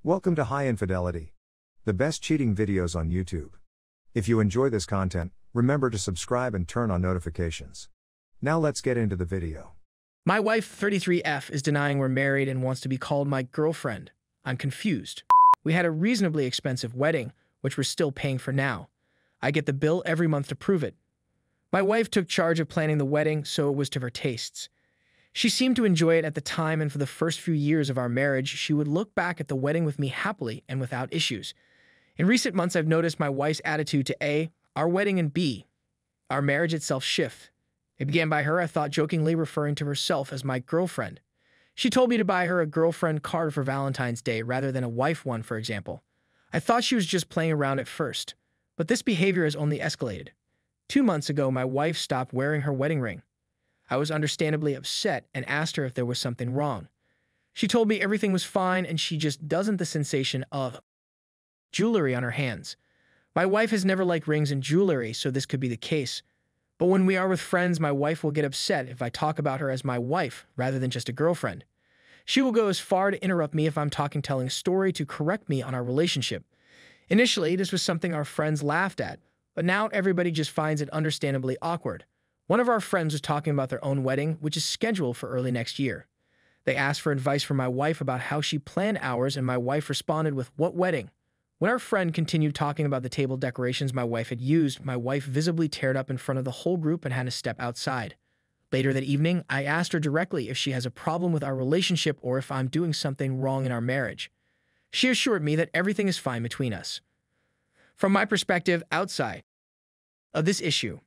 Welcome to High Infidelity, the best cheating videos on YouTube. If you enjoy this content, remember to subscribe and turn on notifications. Now let's get into the video. My wife, 33F, is denying we're married and wants to be called my girlfriend. I'm confused. We had a reasonably expensive wedding, which we're still paying for now. I get the bill every month to prove it. My wife took charge of planning the wedding, so it was to her tastes. She seemed to enjoy it at the time, and for the first few years of our marriage, she would look back at the wedding with me happily and without issues. In recent months, I've noticed my wife's attitude to A, our wedding, and B, our marriage itself shift. It began by her, I thought, jokingly referring to herself as my girlfriend. She told me to buy her a girlfriend card for Valentine's Day rather than a wife one, for example. I thought she was just playing around at first, but this behavior has only escalated. 2 months ago, my wife stopped wearing her wedding ring. I was understandably upset and asked her if there was something wrong. She told me everything was fine and she just doesn't the sensation of jewelry on her hands. My wife has never liked rings and jewelry, so this could be the case. But when we are with friends, my wife will get upset if I talk about her as my wife rather than just a girlfriend. She will go as far to interrupt me if I'm telling a story to correct me on our relationship. Initially, this was something our friends laughed at, but now everybody just finds it understandably awkward. One of our friends was talking about their own wedding, which is scheduled for early next year. They asked for advice from my wife about how she planned ours, and my wife responded with, "What wedding?" When our friend continued talking about the table decorations my wife had used, my wife visibly teared up in front of the whole group and had to step outside. Later that evening, I asked her directly if she has a problem with our relationship or if I'm doing something wrong in our marriage. She assured me that everything is fine between us. From my perspective, outside of this issue,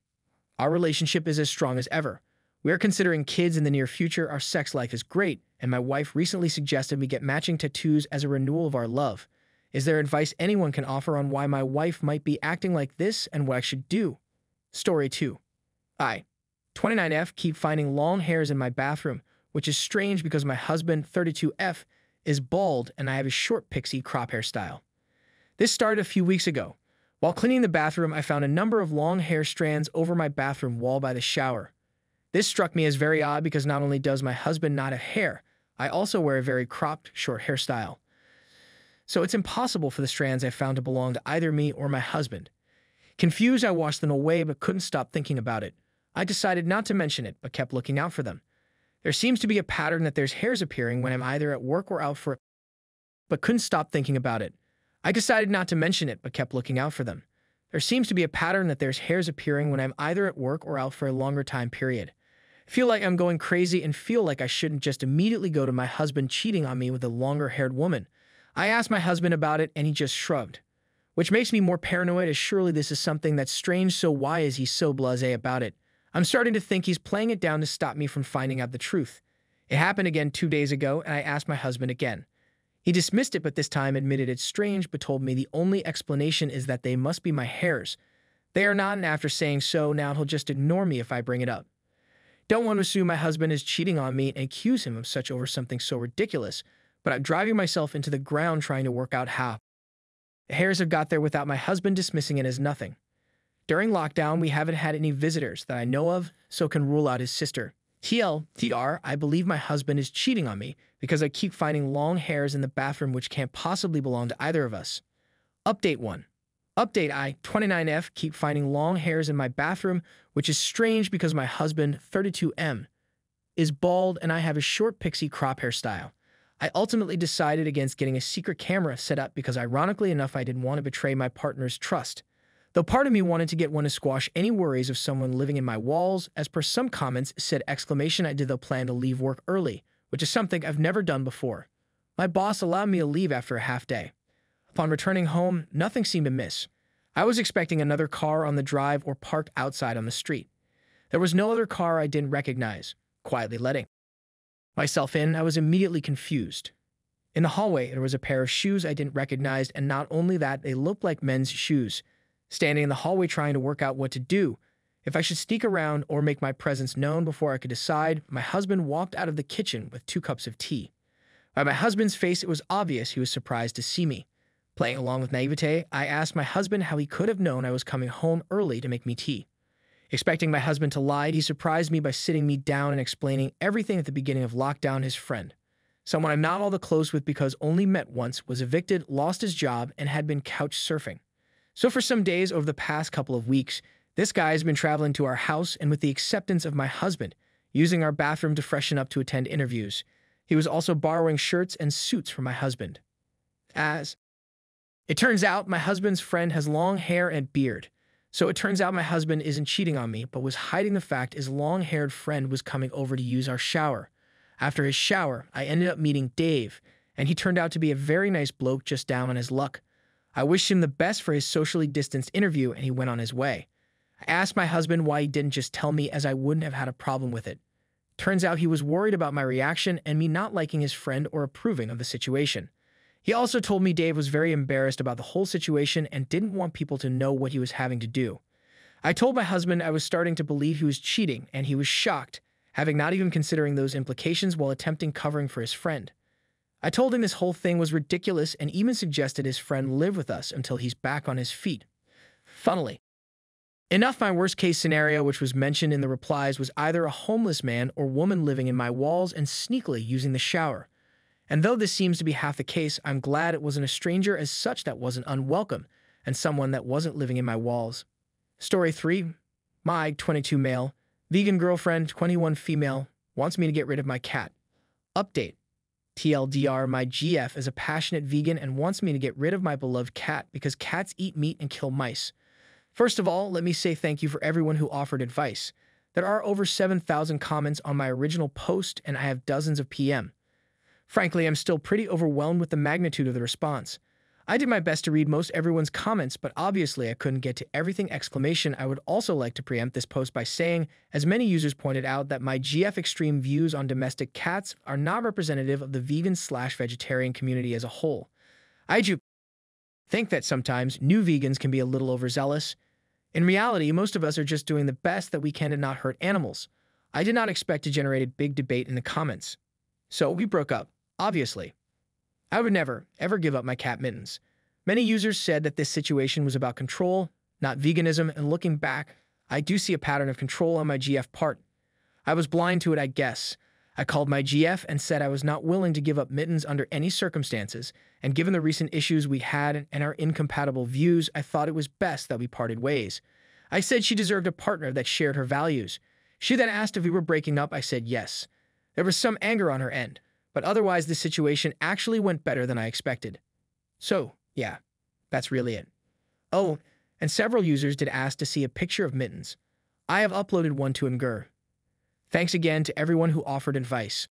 our relationship is as strong as ever. We are considering kids in the near future, our sex life is great, and my wife recently suggested we get matching tattoos as a renewal of our love. Is there advice anyone can offer on why my wife might be acting like this and what I should do? Story 2. I, 29F, keep finding long hairs in my bathroom, which is strange because my husband, 32F, is bald and I have a short pixie crop hairstyle. This started a few weeks ago. While cleaning the bathroom, I found a number of long hair strands over my bathroom wall by the shower. This struck me as very odd because not only does my husband not have hair, I also wear a very cropped, short hairstyle. So it's impossible for the strands I found to belong to either me or my husband. Confused, I washed them away but couldn't stop thinking about it. I decided not to mention it but kept looking out for them. There seems to be a pattern that there's hairs appearing when I'm either at work or out for but couldn't stop thinking about it. I decided not to mention it, but kept looking out for them. There seems to be a pattern that there's hairs appearing when I'm either at work or out for a longer time period. I feel like I'm going crazy and feel like I shouldn't just immediately go to my husband cheating on me with a longer-haired woman. I asked my husband about it and he just shrugged. Which makes me more paranoid as surely this is something that's strange, so why is he so blasé about it? I'm starting to think he's playing it down to stop me from finding out the truth. It happened again 2 days ago and I asked my husband again. He dismissed it, but this time admitted it's strange, but told me the only explanation is that they must be my hairs. They are not, and after saying so, now he'll just ignore me if I bring it up. Don't want to assume my husband is cheating on me and accuse him of such over something so ridiculous, but I'm driving myself into the ground trying to work out how. The hairs have got there without my husband dismissing it as nothing. During lockdown, we haven't had any visitors that I know of, so can rule out his sister. TLDR, I believe my husband is cheating on me because I keep finding long hairs in the bathroom which can't possibly belong to either of us. Update 1. Update I, 29F, keep finding long hairs in my bathroom, which is strange because my husband, 32M, is bald and I have a short pixie crop hairstyle. I ultimately decided against getting a secret camera set up because ironically enough I didn't want to betray my partner's trust. Though part of me wanted to get one to squash any worries of someone living in my walls, as per some comments said I did though plan to leave work early, which is something I've never done before. My boss allowed me to leave after a half day. Upon returning home, nothing seemed amiss. I was expecting another car on the drive or parked outside on the street. There was no other car I didn't recognize. Quietly letting myself in, I was immediately confused. In the hallway, there was a pair of shoes I didn't recognize, and not only that, they looked like men's shoes. Standing in the hallway trying to work out what to do, if I should sneak around or make my presence known before I could decide, my husband walked out of the kitchen with 2 cups of tea. By my husband's face, it was obvious he was surprised to see me. Playing along with naivete, I asked my husband how he could have known I was coming home early to make me tea. Expecting my husband to lie, he surprised me by sitting me down and explaining everything at the beginning of lockdown his friend, Someone I'm not all that close with because only met once, was evicted, lost his job, and had been couch surfing. So for some days over the past couple of weeks, this guy has been traveling to our house and with the acceptance of my husband, using our bathroom to freshen up to attend interviews. He was also borrowing shirts and suits from my husband. As it turns out, my husband's friend has long hair and beard. So it turns out my husband isn't cheating on me, but was hiding the fact his long-haired friend was coming over to use our shower. After his shower, I ended up meeting Dave, and he turned out to be a very nice bloke just down on his luck. I wished him the best for his socially distanced interview, and he went on his way. I asked my husband why he didn't just tell me, as I wouldn't have had a problem with it. Turns out he was worried about my reaction and me not liking his friend or approving of the situation. He also told me Dave was very embarrassed about the whole situation and didn't want people to know what he was having to do. I told my husband I was starting to believe he was cheating, and he was shocked, having not even considering those implications while attempting covering for his friend. I told him this whole thing was ridiculous and even suggested his friend live with us until he's back on his feet. Funnily enough, my worst-case scenario, which was mentioned in the replies, was either a homeless man or woman living in my walls and sneakily using the shower. And though this seems to be half the case, I'm glad it wasn't a stranger as such that wasn't unwelcome, and someone that wasn't living in my walls. Story 3. My 22 male, vegan girlfriend, 21 female, wants me to get rid of my cat. Update. TLDR, my GF is a passionate vegan and wants me to get rid of my beloved cat because cats eat meat and kill mice. First of all, let me say thank you for everyone who offered advice. There are over 7,000 comments on my original post, and I have dozens of PM. Frankly, I'm still pretty overwhelmed with the magnitude of the response. I did my best to read most everyone's comments, but obviously I couldn't get to everything! I would also like to preempt this post by saying, as many users pointed out, that my GF extreme views on domestic cats are not representative of the vegan/vegetarian community as a whole. I do think that sometimes new vegans can be a little overzealous. In reality, most of us are just doing the best that we can to not hurt animals. I did not expect to generate a big debate in the comments. So we broke up. Obviously. I would never, ever give up my cat Mittens. Many users said that this situation was about control, not veganism, and looking back, I do see a pattern of control on my GF part. I was blind to it, I guess. I called my GF and said I was not willing to give up Mittens under any circumstances, and given the recent issues we had and our incompatible views, I thought it was best that we parted ways. I said she deserved a partner that shared her values. She then asked if we were breaking up. I said yes. There was some anger on her end, but otherwise the situation actually went better than I expected. So, yeah, that's really it. Oh, and several users did ask to see a picture of Mittens. I have uploaded one to Imgur. Thanks again to everyone who offered advice.